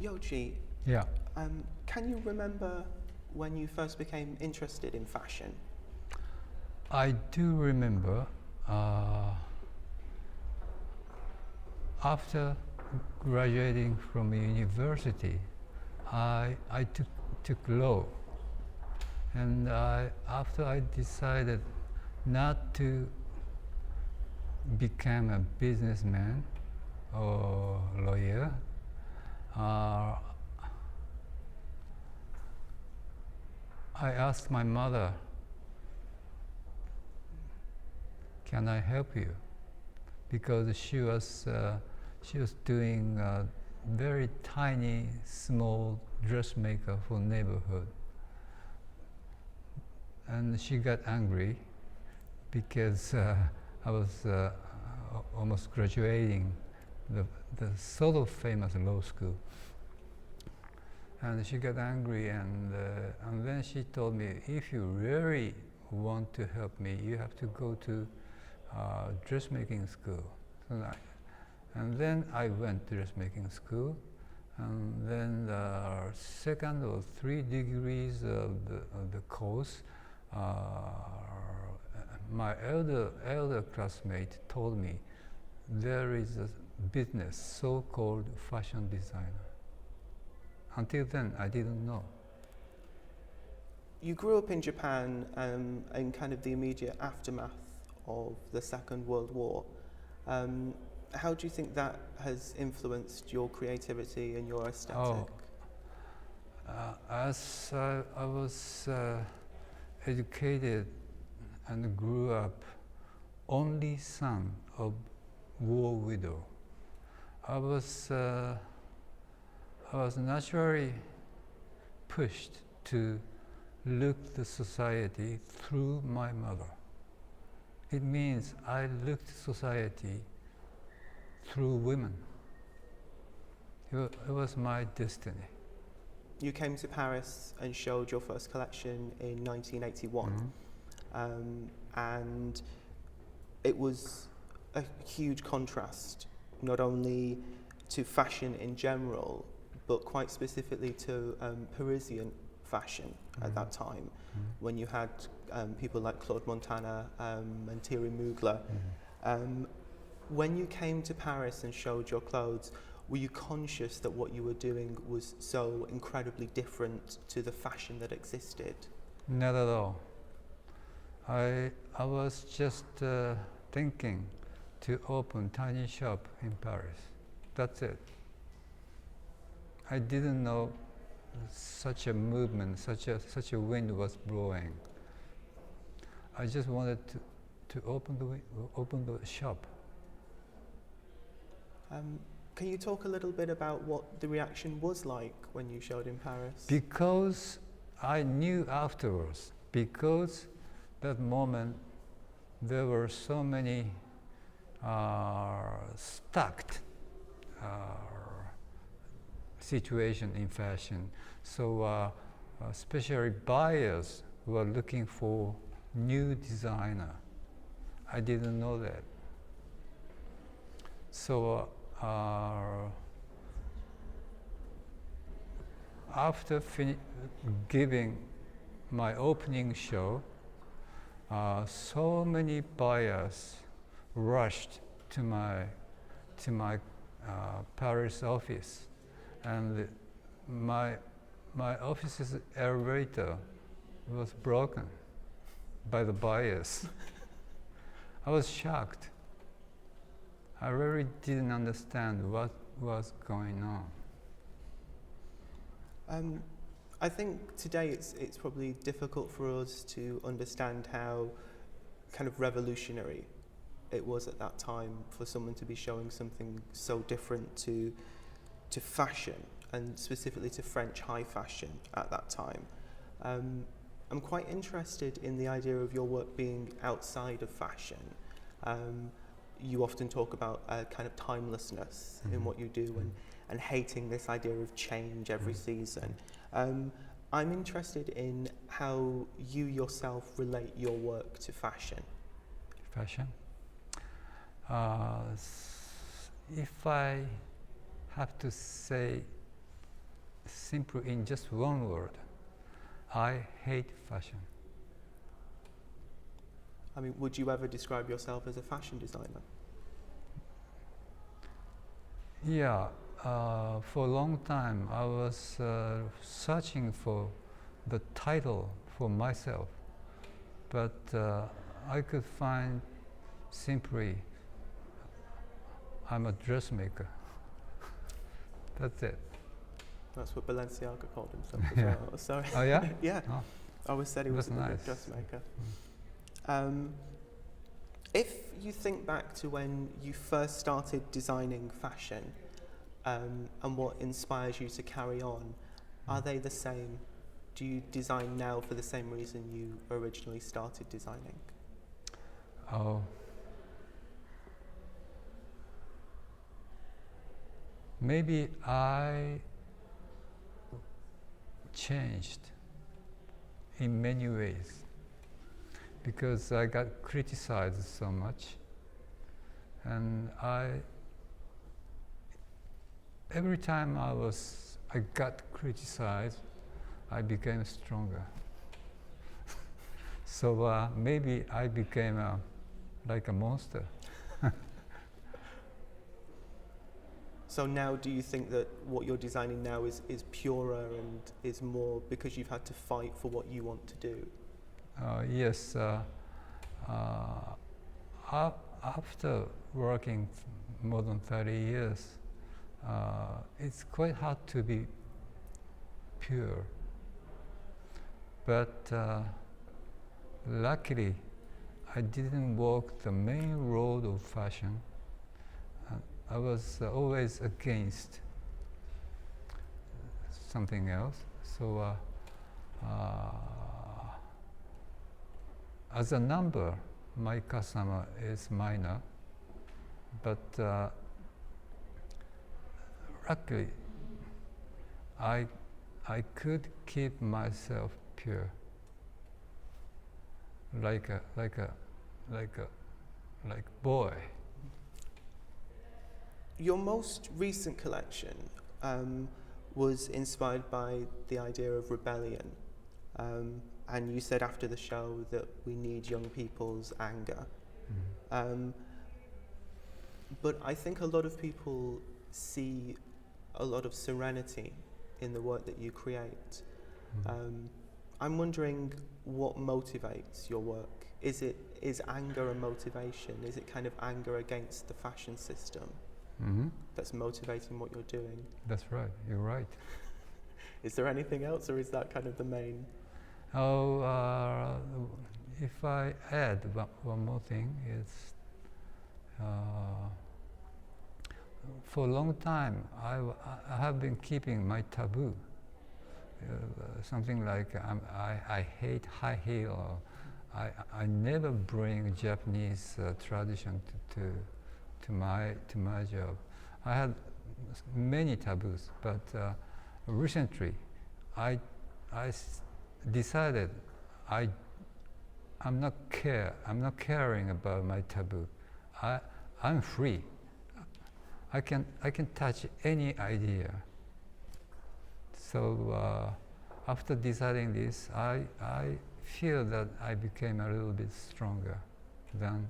Yohji, Yeah, can you remember when you first became interested in fashion? I do remember after graduating from university, I took law, and after I decided not to become a businessman or lawyer, I asked my mother, "Can I help you?" Because she was doing a very tiny, small dressmaker for neighborhood, and she got angry because I was almost graduating the sort of famous law school, and she got angry, and then she told me, "If you really want to help me, you have to go to dressmaking school." And then I went to dressmaking school, and then the second or 3 degrees of the course, my elder classmate told me there is a business so-called fashion designer. Until then, I didn't know. You grew up in Japan in kind of the immediate aftermath of the Second World War. How do you think that has influenced your creativity and your aesthetic? As I was educated and grew up only son of war widow, I was naturally pushed to look the society through my mother. It means I looked society through women. It was my destiny. You came to Paris and showed your first collection in 1981. And it was a huge contrast, not only to fashion in general, but quite specifically to Parisian fashion at that time, when you had people like Claude Montana and Thierry Mugler. When you came to Paris and showed your clothes, were you conscious that what you were doing was so incredibly different to the fashion that existed? Not at all. I was just thinking to open tiny shop in Paris. That's it. I didn't know such a movement, such a wind was blowing. I just wanted to open the shop. Can you talk a little bit about what the reaction was like when you showed in Paris? Because I knew afterwards, because that moment there were so many stuck situation in fashion. So especially buyers were looking for new designer. I didn't know that. So after giving my opening show, so many buyers rushed to my Paris office, and my office's elevator was broken by the buyers. I was shocked. I really didn't understand what was going on. I think today it's probably difficult for us to understand how kind of revolutionary it was at that time for someone to be showing something so different to fashion, and specifically to French high fashion at that time. I'm quite interested in the idea of your work being outside of fashion. You often talk about kind of timelessness in what you do, and hating this idea of change every season. I'm interested in how you yourself relate your work to fashion. Fashion? If I have to say simply in just one word. I hate fashion. I mean, would you ever describe yourself as a fashion designer? Yeah, for a long time I was searching for the title for myself, but I could find simply I'm a dressmaker. That's it. That's what Balenciaga called himself as Yeah. well. Sorry. Oh yeah? Yeah. Oh, I always said he was a that's good nice. dressmaker. If you think back to when you first started designing fashion, and what inspires you to carry on, are they the same? Do you design now for the same reason you originally started designing? Oh. Maybe I changed in many ways because I got criticized so much, and every time I got criticized, I became stronger. So maybe I became like a monster. So now do you think that what you're designing now is purer and is more because you've had to fight for what you want to do? Yes. After working more than 30 years, it's quite hard to be pure. But luckily, I didn't walk the main road of fashion. I was always against something else. So as a number, my customer is minor, but luckily, I could keep myself pure, like boy. Your most recent collection was inspired by the idea of rebellion. And you said after the show that we need young people's anger. But I think a lot of people see a lot of serenity in the work that you create. I'm wondering what motivates your work. Is anger a motivation? Is it kind of anger against the fashion system that's motivating what you're doing? That's right, you're right. Is there anything else, or is that kind of the main? If I add one more thing, it's for a long time I have been keeping my taboo. Something like I hate high heel. I never bring Japanese tradition to my job. I had many taboos, but recently I decided I'm not caring about my taboo. I'm free. I can touch any idea. So after deciding this, I feel that I became a little bit stronger than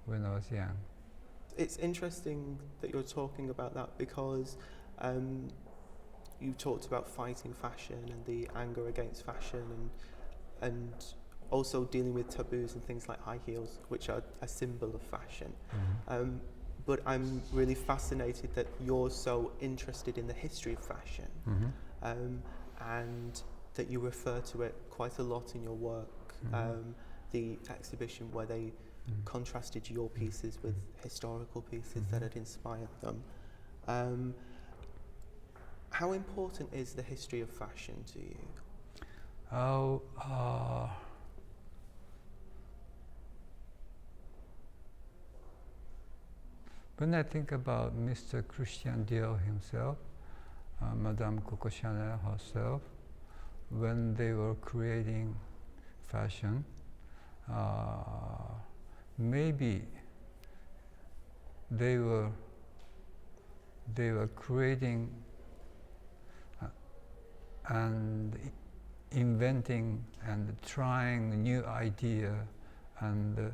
when I was young. It's interesting that you're talking about that because you talked about fighting fashion and the anger against fashion and also dealing with taboos and things like high heels, which are a symbol of fashion. But I'm really fascinated that you're so interested in the history of fashion, and that you refer to it quite a lot in your work. The exhibition where they contrasted your pieces with historical pieces that had inspired them. How important is the history of fashion to you? When I think about Mr. Christian Dior himself, Madame Coco Chanel herself, when they were creating fashion, maybe they were creating and inventing and trying new idea, and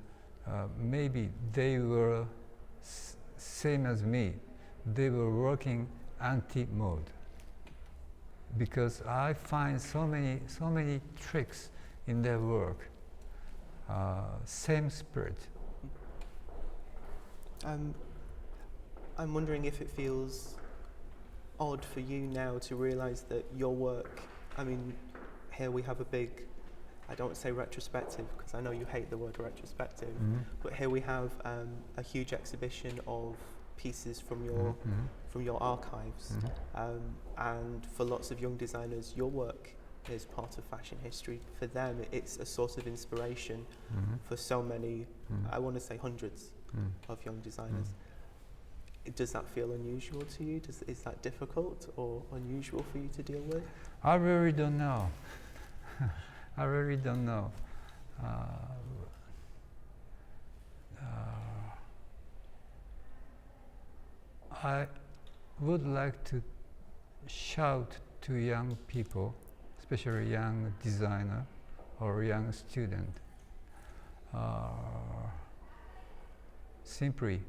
maybe they were same as me. They were working anti-mode, because I find so many tricks in their work. Same spirit. I'm wondering if it feels odd for you now to realize that your work, I mean, here we have a big, I don't say retrospective because I know you hate the word retrospective, but here we have a huge exhibition of pieces from your archives, and for lots of young designers, your work is part of fashion history. For them, it's a source of inspiration for so many, I want to say hundreds of young designers. Does that feel unusual to you? Is that difficult or unusual for you to deal with? I really don't know. I really don't know. I would like to shout to young people, especially young designer or young student, simply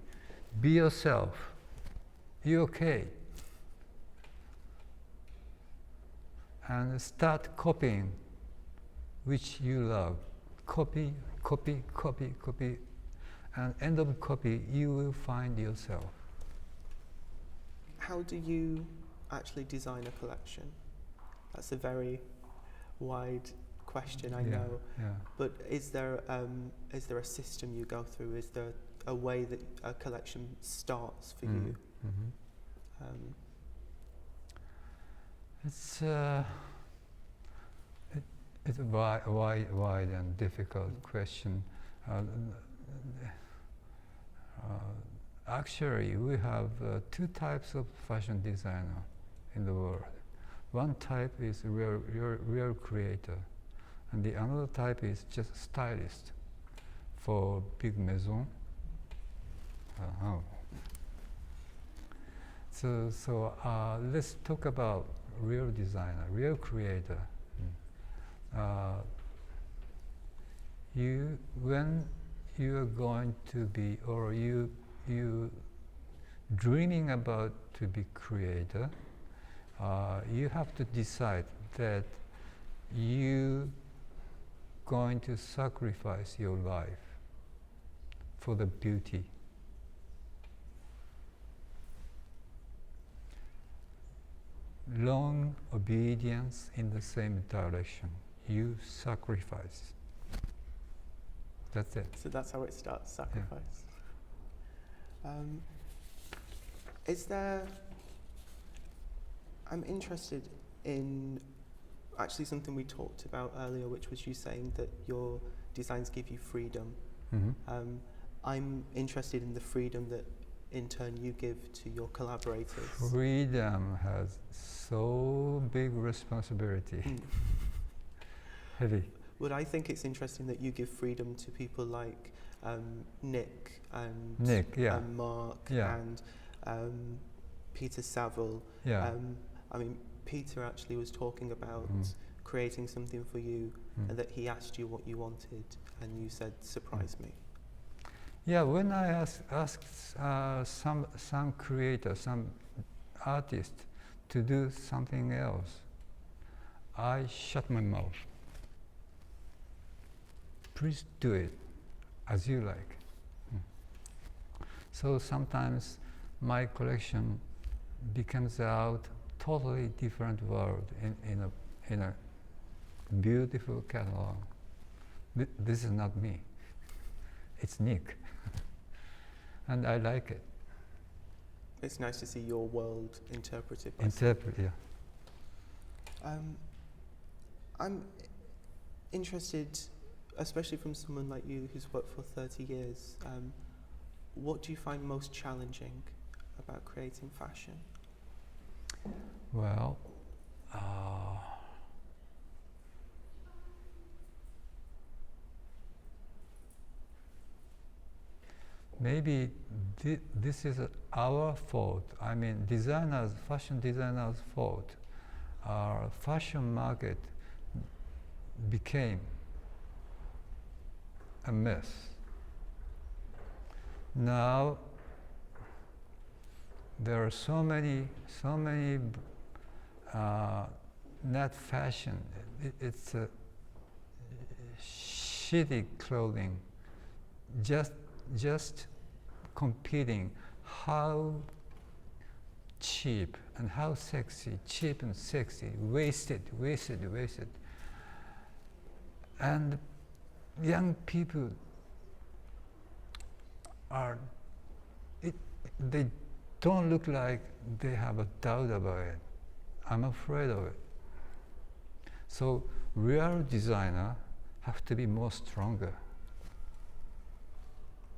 be yourself. You're okay. And start copying which you love. Copy, copy, copy, copy. And end of copy, you will find yourself. How do you actually design a collection? That's a very wide question, I know. Yeah. But is there a system you go through? Is there a way that a collection starts for you? It's a wide and difficult question. Actually, we have two types of fashion designer in the world. One type is real creator, and the another type is just stylist for big maison. So let's talk about real designer, real creator. When you are going to be, or you dreaming about to be creator, you have to decide that you going to sacrifice your life for the beauty. Long obedience in the same direction. You sacrifice. That's it. So that's how it starts, sacrifice. Is there, I'm interested in actually something we talked about earlier, which was you saying that your designs give you freedom. I'm interested in the freedom that in turn you give to your collaborators. Freedom has so big responsibility. Heavy. But I think it's interesting that you give freedom to people like Nick and Mark and Peter Saville. I mean, Peter actually was talking about creating something for you, and that he asked you what you wanted, and you said, "Surprise me." Yeah, when I asked some creator, some artist to do something else, I shut my mouth. Please do it as you like. So sometimes my collection becomes out totally different world in a beautiful catalog. This is not me. It's Nick. And I like it. It's nice to see your world interpreted. I'm interested, especially from someone like you who's worked for 30 years, what do you find most challenging about creating fashion? Well, maybe this is our fault. I mean, fashion designers' fault. our fashion market became a mess. Now there are so many not fashion. It's a shitty clothing. Just competing how cheap and how sexy, cheap and sexy, wasted. And young people they don't look like they have a doubt about it. I'm afraid of it. So real designer have to be more stronger.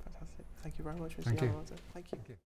Fantastic. Thank you very much, Mr. Thank you. Yamamoto. Thank you. Thank you.